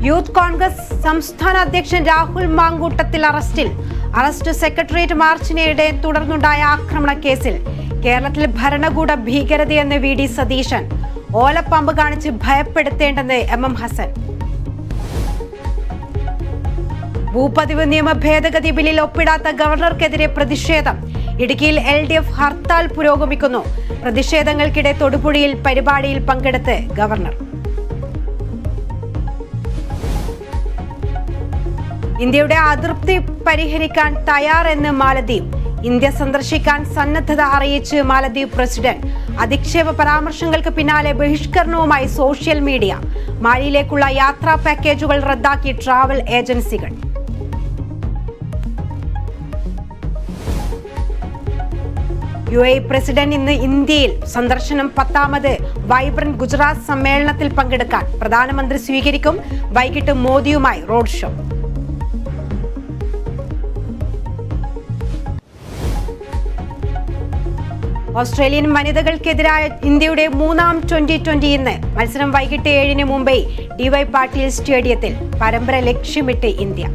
Youth Congress സംസ്ഥാന അധ്യക്ഷൻ Rahul Mamkootathil arrest secretariat മാർച്ചിനിടെ തുടർന്നുണ്ടായ ആക്രമണ കേസിൽ കേരളത്തിൽ ഭരണകൂട ഭീകരതയെന്ന് വി.ഡി. സതീശൻ, ഓലപ്പമ്പ് കാണിച്ച് ഭയപ്പെടുത്തേണ്ടെന്ന് എം. ഹസൻ. ഭൂപതിവ് നിയമ ഭേദഗതി ബില്ലിൽ ഒപ്പിടാത്ത ഗവർണർക്കെതിരെ പ്രതിഷേധം. ഇടുക്കിയിൽ LDF ഹർത്താൽ പുരോഗമിക്കുന്നു. പ്രതിഷേധങ്ങൾക്കിടെ തൊടുപുഴയിൽ പരിപാടിയിൽ പങ്കെടുത്ത് ഗവർണർ. ഇന്ത്യയുടെ അതൃപ്തി പരിഹരിക്കാൻ തയ്യാറെന്ന് മാലദ്വീപ്. ഇന്ത്യ സന്ദർശിക്കാൻ സന്നദ്ധത അറിയിച്ച് മാലദ്വീപ് പ്രസിഡന്റ്. അധിക്ഷേപ പരാമർശങ്ങൾക്ക് പിന്നാലെ ബഹിഷ്കരണവുമായി സോഷ്യൽ മീഡിയ. മാലിയിലേക്കുള്ള യാത്രാ പാക്കേജുകൾ റദ്ദാക്കി ട്രാവൽ ഏജൻസികൾ. UAE പ്രസിഡന്റ് ഇന്ന് ഇന്ത്യയിൽ. സന്ദർശനം 10ാമത് വൈബ്രന്റ് ഗുജറാത്ത് സമ്മേളനത്തിൽ പങ്കെടുക്കാൻ. പ്രധാനമന്ത്രി സ്വീകരിക്കും. വൈകിട്ട് മോദിയുമായി റോഡ് ഷോ. ഓസ്ട്രേലിയൻ വനിതകൾക്കെതിരായ ഇന്ത്യയുടെ 3ാം T20 ഇന്ന്. മത്സരം വൈകിട്ട് 7-ന് മുംബൈ DY പാട്ടീൽ സ്റ്റേഡിയത്തിൽ. പരമ്പര ലക്ഷ്യമിട്ട് ഇന്ത്യ.